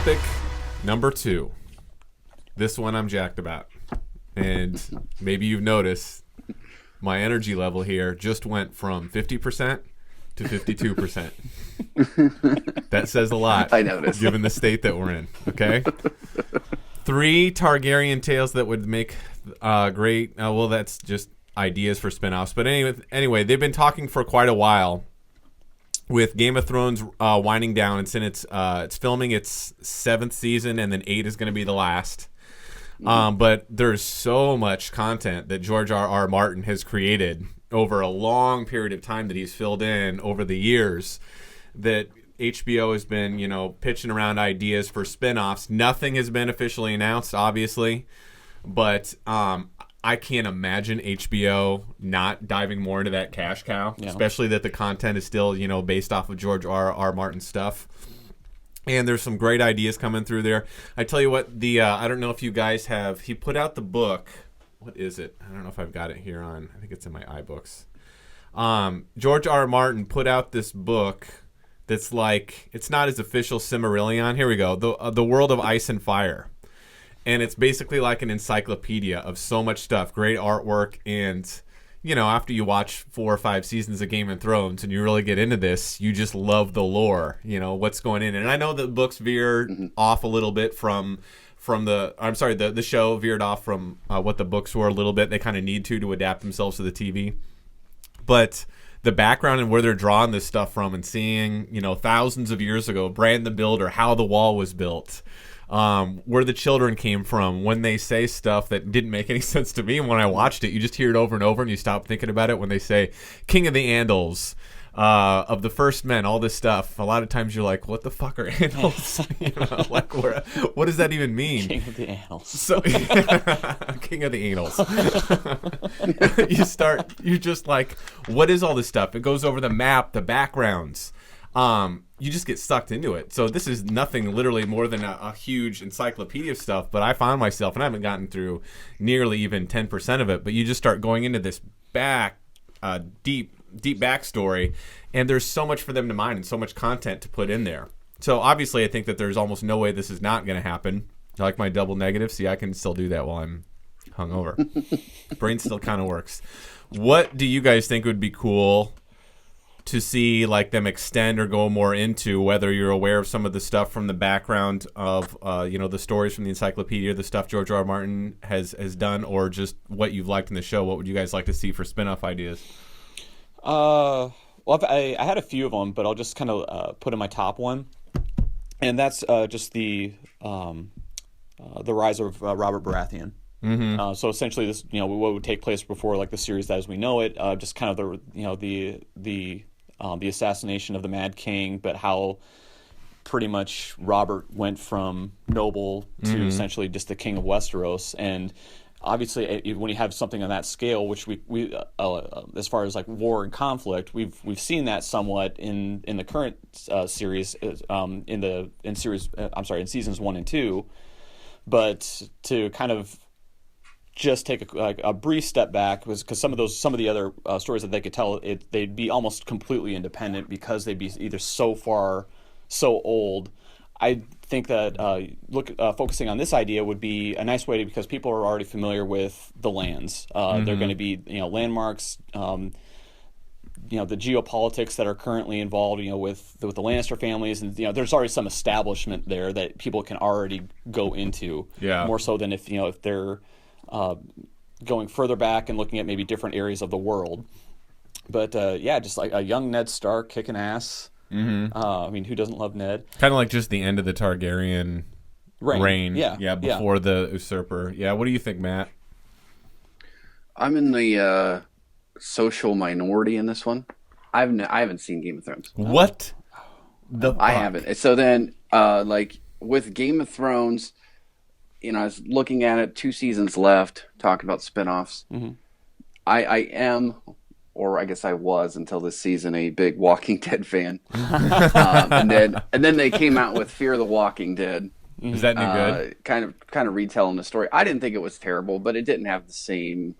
Topic number 2. This one I'm jacked about. And maybe you've noticed my energy level here just went from 50% to 52%. That says a lot. I noticed. Given the state that we're in. Okay? 3 Targaryen tales that would make great. Well, that's just ideas for spinoffs. But anyway, they've been talking for quite a while. With Game of Thrones winding down, it's filming its 7th season, and then 8 is going to be the last. But there's so much content that George R.R. Martin has created over a long period of time that he's filled in over the years that HBO has been, pitching around ideas for spinoffs. Nothing has been officially announced, obviously, but I can't imagine HBO not diving more into that cash cow, especially that the content is still, based off of George R.R. Martin stuff. And there's some great ideas coming through there. I tell you what, I don't know if you guys have, he put out the book. What is it? I don't know if I've got it here on, I think it's in my iBooks. George R.R. Martin put out this book that's like, it's not his official Silmarillion. Here we go. The World of Ice and Fire. And it's basically like an encyclopedia of so much stuff, great artwork, and, after you watch 4 or 5 seasons of Game of Thrones and you really get into this, you just love the lore, what's going in. And I know the books veered off a little bit from the show veered off from what the books were a little bit. They kind of need to adapt themselves to the TV. But the background and where they're drawing this stuff from and seeing, thousands of years ago, Bran the Builder, how the wall was built, where the children came from, when they say stuff that didn't make any sense to me. And when I watched it, you just hear it over and over and you stop thinking about it. When they say King of the Andals, of the First Men, all this stuff, a lot of times you're like, what the fuck are Andals? What does that even mean? King of the Annals. So, King of the Annals. You're just like, what is all this stuff? It goes over the map, the backgrounds. You just get sucked into it. So this is nothing literally more than a huge encyclopedia of stuff, but I found myself, and I haven't gotten through nearly even 10% of it, but you just start going into this deep backstory, and there's so much for them to mine and so much content to put in there. So obviously I think that there's almost no way this is not going to happen. I like my double negative. See, I can still do that while I'm hungover. Brain still kind of works. What do you guys think would be cool to see, like, them extend or go more into, whether you're aware of some of the stuff from the background of, the stories from the encyclopedia, the stuff George R.R. Martin has done, or just what you've liked in the show? What would you guys like to see for spin-off ideas? Well, I had a few of them, but I'll just kind of put in my top one, and that's just the rise of Robert Baratheon. Mm-hmm. So essentially, this what would take place before like the series as we know it, just kind of the assassination of the Mad King, but how pretty much Robert went from noble to essentially just the king of Westeros. And obviously, when you have something on that scale, which we as far as like war and conflict, we've seen that somewhat in the current series, in seasons 1 and 2, but to kind of just take a brief step back, was because some of the other stories that they could tell, they'd be almost completely independent because they'd be either so old. I think that focusing on this idea would be a nice way to, because people are already familiar with the lands. They're going to be landmarks. The geopolitics that are currently involved, with the Lannister families, and there's already some establishment there that people can already go into. Yeah. More so than if they're going further back and looking at maybe different areas of the world. But just like a young Ned Stark kicking ass. Mm-hmm. Who doesn't love Ned? Kind of like just the end of the Targaryen reign. Yeah, before the usurper. Yeah, what do you think, Matt? I'm in the social minority in this one. I haven't seen Game of Thrones. What? I haven't. So then, with Game of Thrones, I was looking at it, 2 seasons left, talking about spinoffs. Mm-hmm. I am, or I guess I was until this season, a big Walking Dead fan. and then they came out with Fear the Walking Dead. Is that any good? Kind of retelling the story. I didn't think it was terrible, but it didn't have the same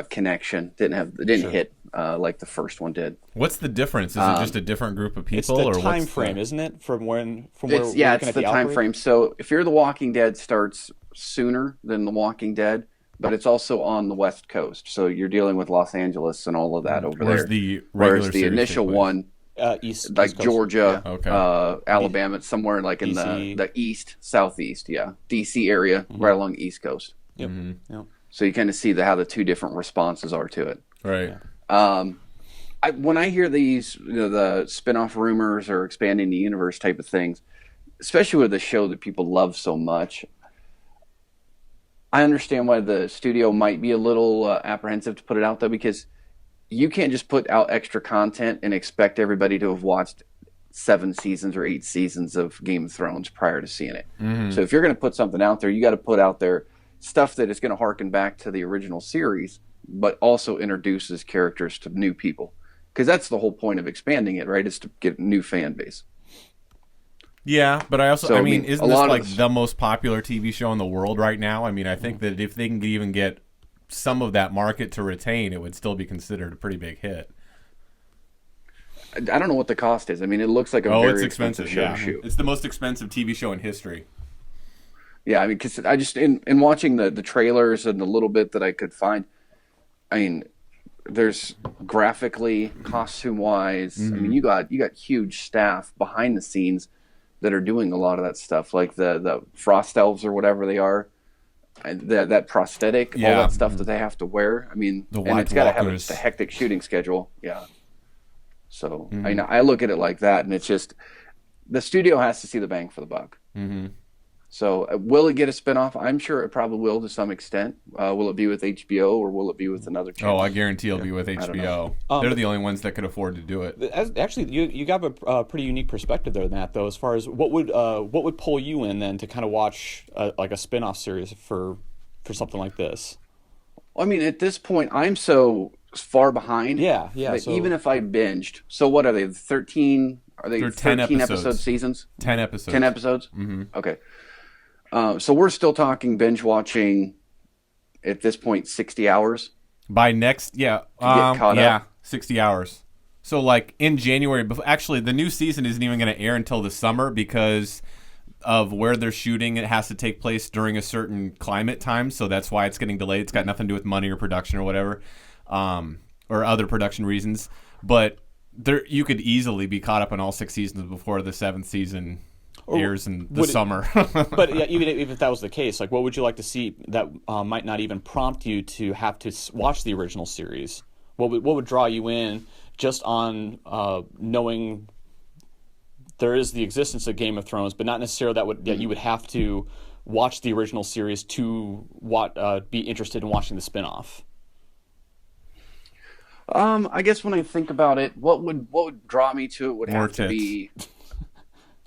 connection. It didn't hit like the first one did. What's the difference? Is it just a different group of people, It's the or time what's frame, isn't it? From where It's we're looking it's at the time outbreak? frame. So if Fear the Walking Dead starts sooner than The Walking Dead, but it's also on the West Coast. So you're dealing with Los Angeles and all of that over Where's there. the regular Whereas the series initial take place? one, East like Coast. Georgia, Yeah. Okay. Alabama, it's somewhere like in DC. the east, southeast, DC area, right along the East Coast. Yep. Yep. So you kind of see how the two different responses are to it. Right. When I hear these, the spin-off rumors or expanding the universe type of things, especially with a show that people love so much, I understand why the studio might be a little apprehensive to put it out there, because you can't just put out extra content and expect everybody to have watched 7 seasons or 8 seasons of Game of Thrones prior to seeing it. So if you're going to put something out there, you got to put out there stuff that is going to harken back to the original series, but also introduces characters to new people. Because that's the whole point of expanding it, right? Is to get a new fan base. Yeah, but I So, mean, isn't a this lot of like this- the most popular TV show in the world right now? I mean, I think that if they can even get some of that market to retain, it would still be considered a pretty big hit. I don't know what the cost is. I mean, it looks like a Oh, very it's expensive. show Yeah, to shoot. it's the most expensive TV show in history. Yeah, I mean, because I just in watching the trailers and the little bit that I could find, I mean, there's graphically, costume wise. I mean, you got huge staff behind the scenes that are doing a lot of that stuff, like the frost elves or whatever they are, and that prosthetic, all Yeah. that stuff that they have to wear. I mean, The and White it's got to have Walkers. a hectic shooting schedule. Yeah. So I look at it like that, and it's just the studio has to see the bang for the buck. So will it get a spinoff? I'm sure it probably will to some extent. Will it be with HBO or will it be with another channel? Oh, I guarantee it'll be with don't HBO. They're the only ones that could afford to do it. Actually, you got a pretty unique perspective there, Matt. Though, as far as what would pull you in then to kind of watch like a spin-off series for something like this? I mean, at this point, I'm so far behind. Yeah. that So, even if I binged, so what are they? 13? Are they They're 10 13 episodes. episode seasons? 10 episodes. 10 episodes? Mm-hmm. Okay. So we're still talking binge watching at this point 60 hours. By next, get caught up. 60 hours. So like in January, actually the new season isn't even going to air until the summer because of where they're shooting. It has to take place during a certain climate time, so that's why it's getting delayed. It's got nothing to do with money or production or whatever, or other production reasons. But you could easily be caught up on all 6 seasons before the 7th season airs in the summer. But yeah, even if that was the case, like, what would you like to see that might not even prompt you to have to watch the original series? What would draw you in just on knowing there is the existence of Game of Thrones, but not necessarily that you would have to watch the original series to be interested in watching the spinoff? I guess when I think about it, what would draw me to it would More have to tits. be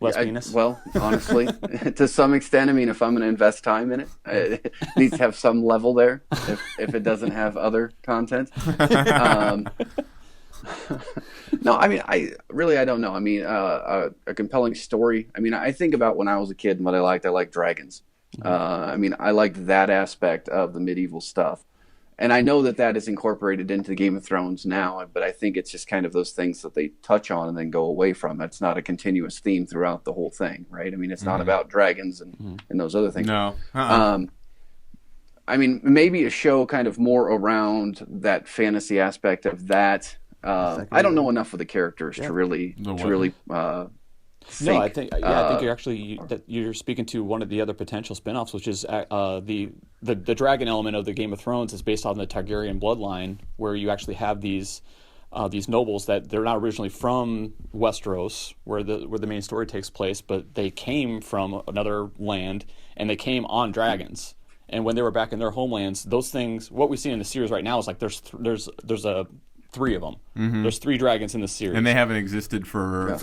Less penis? well, honestly, to some extent. I mean, if I'm going to invest time in it, it needs to have some level there. If it doesn't have other content, no. I mean, I don't know. I mean, a compelling story. I mean, I think about when I was a kid and what I liked. I liked dragons. I mean, I liked that aspect of the medieval stuff. And I know that is incorporated into Game of Thrones now, but I think it's just kind of those things that they touch on and then go away from. It's not a continuous theme throughout the whole thing, right? I mean, it's not about dragons and those other things. No. I mean, maybe a show kind of more around that fantasy aspect of that. I don't know enough of the characters to really No, I think you're speaking to one of the other potential spinoffs, which is the dragon element of the Game of Thrones is based on the Targaryen bloodline, where you actually have these nobles that they're not originally from Westeros, where the main story takes place, but they came from another land and they came on dragons. And when they were back in their homelands, those things, what we see in the series right now is like there's 3 of them. There's 3 dragons in the series, And they haven't existed for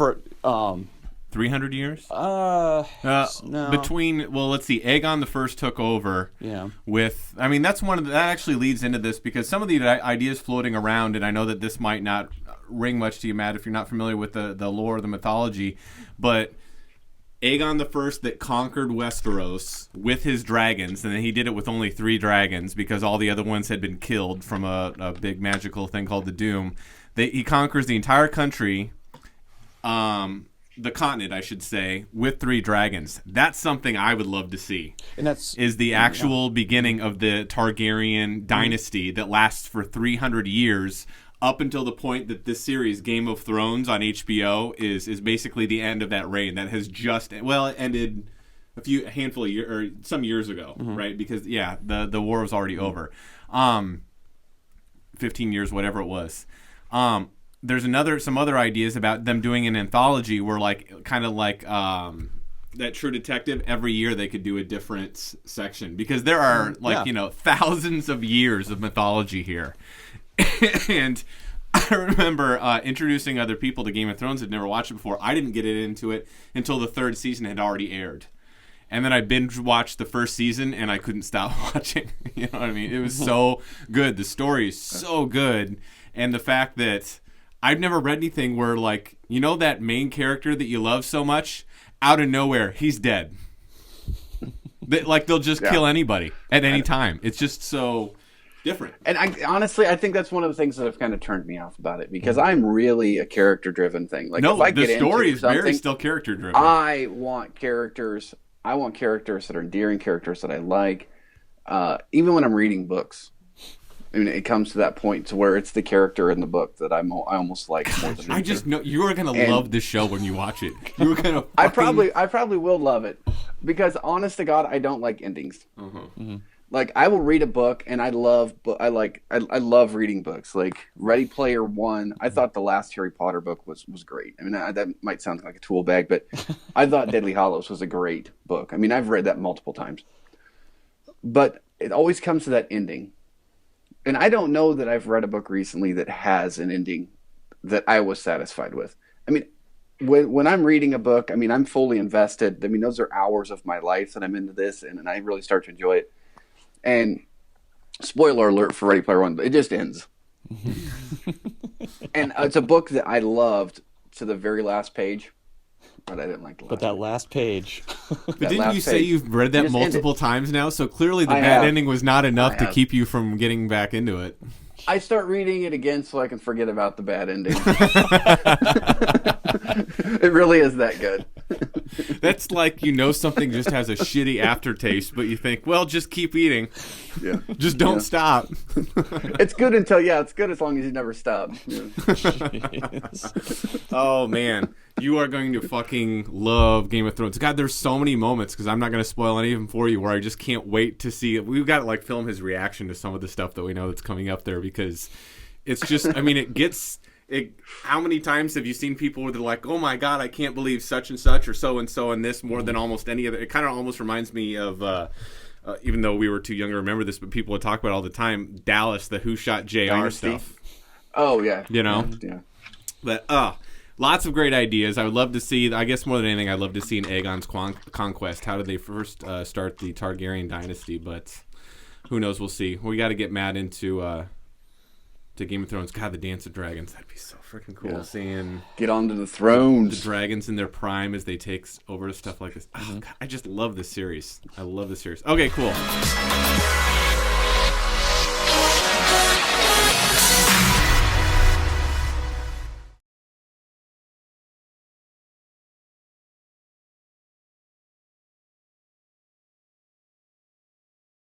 300 years? no. Let's see. Aegon the First took over. Yeah. That actually leads into this because some of the ideas floating around, and I know that this might not ring much to you, Matt, if you're not familiar with the lore, the mythology, but Aegon the First that conquered Westeros with his dragons, and then he did it with only 3 dragons because all the other ones had been killed from a big magical thing called the Doom. He conquers the entire country, the continent, I should say, with 3 dragons. That's something I would love to see. And that's is the actual beginning of the Targaryen dynasty that lasts for 300 years. Up until the point that this series, Game of Thrones on HBO, is basically the end of that reign that has just it ended a handful of years or some years ago, right? Because the war was already over, 15 years, whatever it was. There's some other ideas about them doing an anthology where that True Detective, every year they could do a different section because there are thousands of years of mythology here. And I remember introducing other people to Game of Thrones that never watched it before. I didn't get into it until the 3rd season had already aired. And then I binge watched the first season and I couldn't stop watching. You know what I mean? It was so good. The story is so good. And the fact that I've never read anything where, that main character that you love so much, out of nowhere, he's dead. They'll just kill anybody at any time. It's just so different. And I think that's one of the things that have kind of turned me off about it because I'm really a character-driven thing. The story is very still character-driven. I want characters that are endearing, characters that I like. Even when I'm reading books, I mean, it comes to that point to where it's the character in the book that I almost like more than I just know you are gonna love this show when you watch it. You're gonna. I probably will love it because, honest to God, I don't like endings. I will read a book, and I love reading books. Like Ready Player One, I thought the last Harry Potter book was great. I mean, that might sound like a tool bag, but I thought Deadly Hallows was a great book. I mean, I've read that multiple times. But it always comes to that ending. And I don't know that I've read a book recently that has an ending that I was satisfied with. I mean, when I'm reading a book, I mean, I'm fully invested. I mean, those are hours of my life that I'm into this, and I really start to enjoy it. And spoiler alert for Ready Player One, but it just ends. And it's a book that I loved to the very last page, but I didn't like the last. But that last page. But didn't you say you've read that multiple times now? So clearly the bad ending was not enough to keep you from getting back into it. I start reading it again so I can forget about the bad ending. It really is that good. That's like something just has a shitty aftertaste, but you think, well, just keep eating. Yeah. Just don't stop. It's good it's good as long as you never stop. Yeah. Oh, man. You are going to fucking love Game of Thrones. God, there's so many moments, because I'm not going to spoil any of them for you, where I just can't wait to see it. We've got to film his reaction to some of the stuff that we know that's coming up there, because it's just, I mean, how many times have you seen people where they're like, oh my God, I can't believe such and such or so and so in this more than almost any other. It kind of almost reminds me of, even though we were too young to remember this, but people would talk about it all the time, Dallas, the Who Shot JR Dynasty stuff. Oh, yeah. Yeah. But, lots of great ideas. I would love to see, I guess more than anything, I'd love to see an Aegon's conquest. How did they first start the Targaryen dynasty? But who knows? We'll see. We got to get Matt into to Game of Thrones. God, the Dance of Dragons. That'd be so freaking cool. Yeah. Seeing get onto the thrones. The dragons in their prime as they take over to stuff like this. Oh, God, I just love this series. I love this series. Okay, cool.